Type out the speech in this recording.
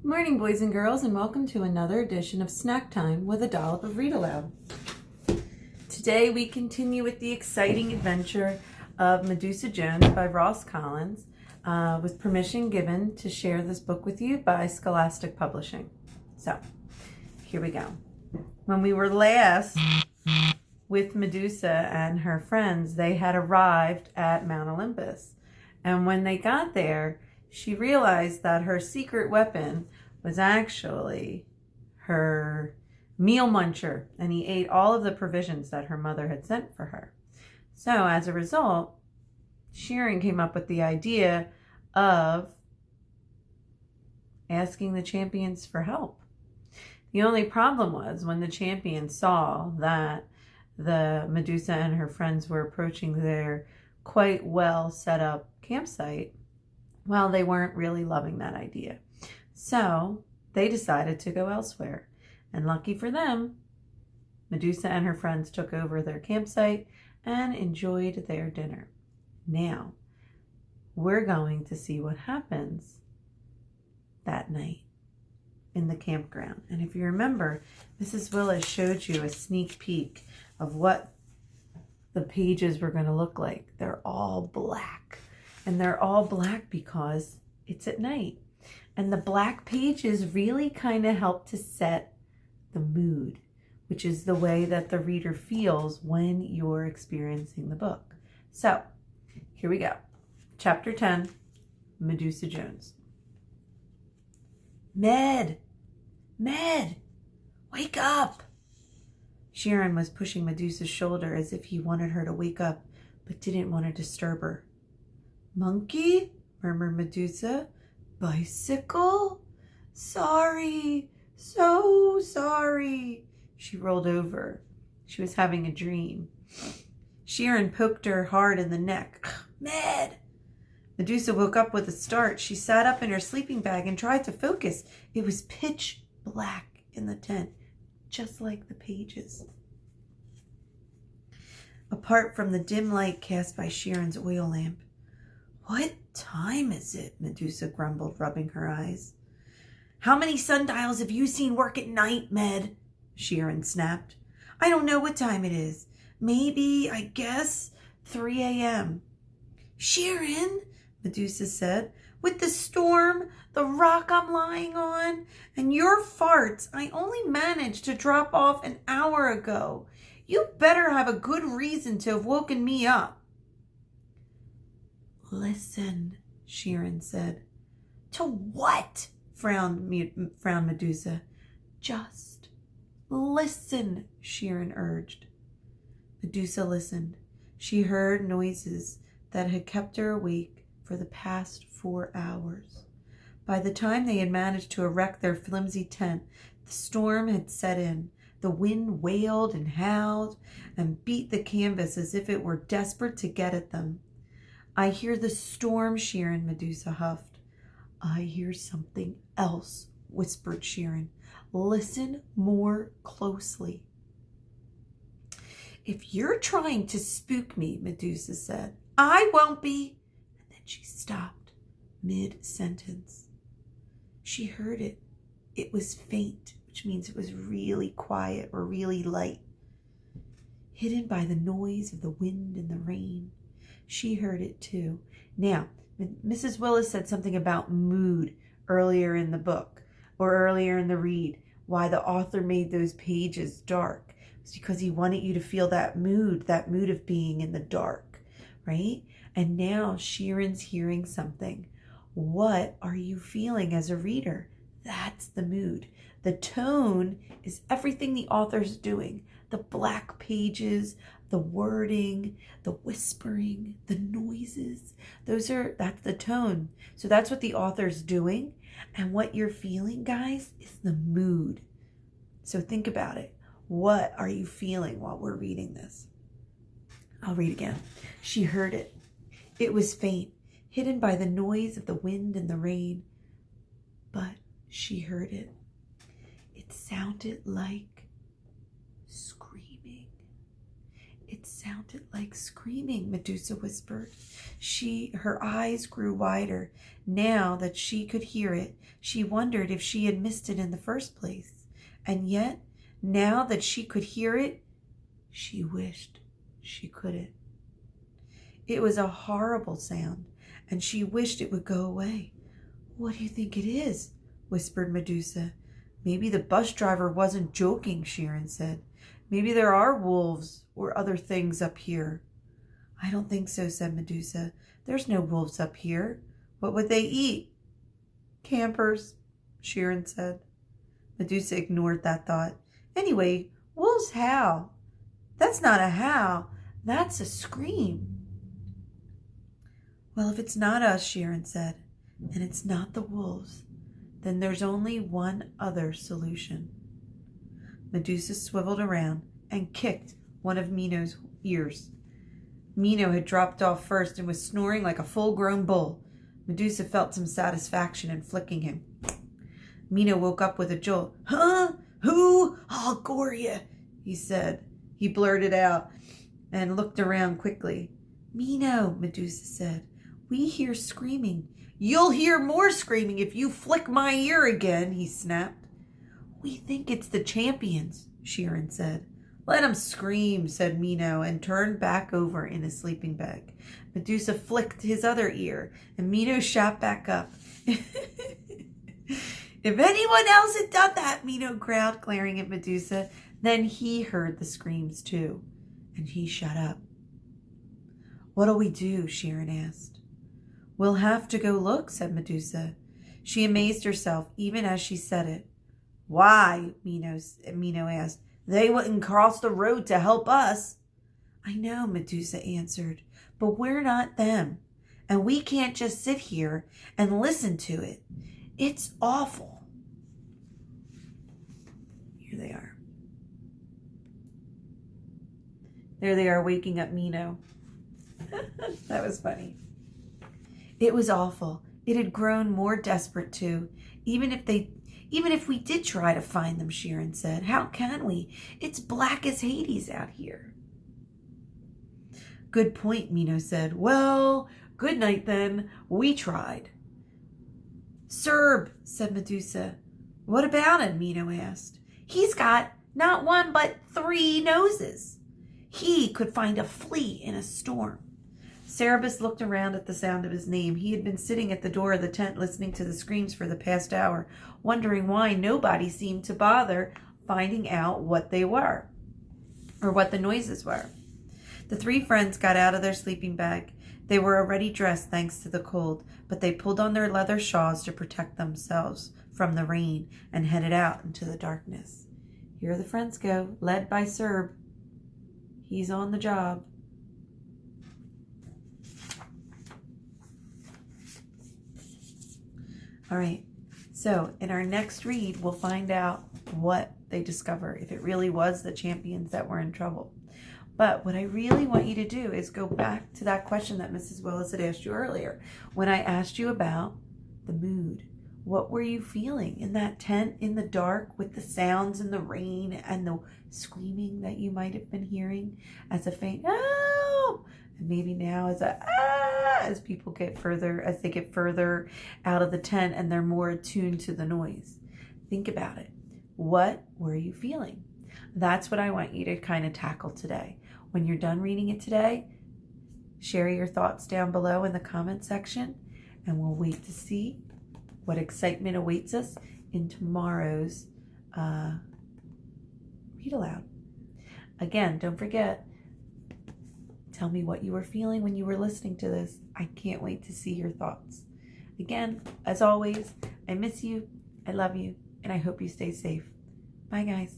Morning, boys and girls, and welcome to another edition of Snack Time with a Dollop of Read Aloud. Today we continue with the exciting adventure of Medusa Jones by Ross Collins, with permission given to share this book with you by Scholastic Publishing. So, here we go. When we were last with Medusa and her friends, they had arrived at Mount Olympus. And when they got there, she realized that her secret weapon was actually her meal muncher, and he ate all of the provisions that her mother had sent for her. So as a result, Chiron came up with the idea of asking the champions for help. The only problem was when the champions saw that the Medusa and her friends were approaching their quite well set up campsite, well, they weren't really loving that idea. So they decided to go elsewhere. And lucky for them, Medusa and her friends took over their campsite and enjoyed their dinner. Now, we're going to see what happens that night in the campground. And if you remember, Mrs. Willis showed you a sneak peek of what the pages were going to look like. They're all black. And they're all black because it's at night. And the black pages really kind of help to set the mood, which is the way that the reader feels when you're experiencing the book. So, here we go. Chapter 10, Medusa Jones. Med, wake up. Chiron was pushing Medusa's shoulder as if he wanted her to wake up, but didn't want to disturb her. Monkey, murmured Medusa. Bicycle? Sorry, so sorry. She rolled over. She was having a dream. Chiron poked her hard in the neck. Med! Medusa woke up with a start. She sat up in her sleeping bag and tried to focus. It was pitch black in the tent, just like the pages. Apart from the dim light cast by Chiron's oil lamp. What time is it? Medusa grumbled, rubbing her eyes. How many sundials have you seen work at night, Med? Chiron snapped. I don't know what time it is. Maybe, I guess, 3 a.m. Chiron, Medusa said, with the storm, the rock I'm lying on, and your farts, I only managed to drop off an hour ago. You better have a good reason to have woken me up. Listen, Chiron said. To what? Frowned Medusa. Just listen, Chiron urged. Medusa listened. She heard noises that had kept her awake for the past 4 hours. By the time they had managed to erect their flimsy tent, the storm had set in. The wind wailed and howled and beat the canvas as if it were desperate to get at them. I hear the storm, Chiron, Medusa huffed. I hear something else, whispered Chiron. Listen more closely. If you're trying to spook me, Medusa said, I won't be. And then she stopped mid-sentence. She heard it. It was faint, which means it was really quiet or really light, hidden by the noise of the wind and the rain. She heard it too. Now, Mrs. Willis said something about mood earlier in the book or earlier in the read. Why the author made those pages dark. It's because he wanted you to feel that mood of being in the dark, right? And now Chiron's hearing something. What are you feeling as a reader? That's the mood. The tone is everything the author's doing. The black pages, the wording, the whispering, the noises. That's the tone. So that's what the author's doing. And what you're feeling, guys, is the mood. So think about it. What are you feeling while we're reading this? I'll read again. She heard it. It was faint, hidden by the noise of the wind and the rain. But she heard it. It sounded like screaming. It sounded like screaming, Medusa whispered. Her eyes grew wider. Now that she could hear it, she wondered if she had missed it in the first place. And yet, now that she could hear it, she wished she couldn't. It was a horrible sound, and she wished it would go away. What do you think it is? Whispered Medusa. Maybe the bus driver wasn't joking, Chiron said. Maybe there are wolves or other things up here. I don't think so, said Medusa. There's no wolves up here. What would they eat? Campers, Chiron said. Medusa ignored that thought. Anyway, wolves howl. That's not a howl. That's a scream. Well, if it's not us, Chiron said, and it's not the wolves, then there's only one other solution. Medusa swiveled around and kicked one of Mino's ears. Mino had dropped off first and was snoring like a full-grown bull. Medusa felt some satisfaction in flicking him. Mino woke up with a jolt. Huh? Who? I'll gore you, he said. He blurted out and looked around quickly. Mino, Medusa said, we hear screaming. You'll hear more screaming if you flick my ear again, he snapped. We think it's the champions, Chiron said. Let 'em scream, said Mino, and turned back over in his sleeping bag. Medusa flicked his other ear, and Mino shot back up. If anyone else had done that, Mino growled, glaring at Medusa. Then he heard the screams too, and he shut up. What'll we do? Chiron asked. We'll have to go look, said Medusa. She amazed herself even as she said it. Why? Mino asked. They wouldn't cross the road to help us. I know, Medusa answered, but we're not them, and we can't just sit here and listen to it. It's awful. Here they are. There they are, waking up Mino. That was funny. It was awful. It had grown more desperate too. Even if we did try to find them, Chiron said. How can we? It's black as Hades out here. Good point, Mino said. Well, good night then. We tried. Serb, said Medusa. What about him? Mino asked. He's got not one but 3 noses. He could find a flea in a storm. Cerberus looked around at the sound of his name. He had been sitting at the door of the tent listening to the screams for the past hour, wondering why nobody seemed to bother finding out what they were, or what the noises were. The 3 friends got out of their sleeping bag. They were already dressed thanks to the cold, but they pulled on their leather shawls to protect themselves from the rain and headed out into the darkness. Here the friends go, led by Serb. He's on the job. All right, so in our next read, we'll find out what they discover, if it really was the champions that were in trouble. But what I really want you to do is go back to that question that Mrs. Willis had asked you earlier. When I asked you about the mood, what were you feeling in that tent in the dark with the sounds and the rain and the screaming that you might have been hearing as a faint, oh, and maybe now as a, ah, as people get further, as they get further out of the tent and they're more attuned to the noise. Think about it. What were you feeling? That's what I want you to kind of tackle today. When you're done reading it today, share your thoughts down below in the comment section, and we'll wait to see what excitement awaits us in tomorrow's read aloud. Again, don't forget, tell me what you were feeling when you were listening to this. I can't wait to see your thoughts. Again, as always, I miss you, I love you, and I hope you stay safe. Bye, guys.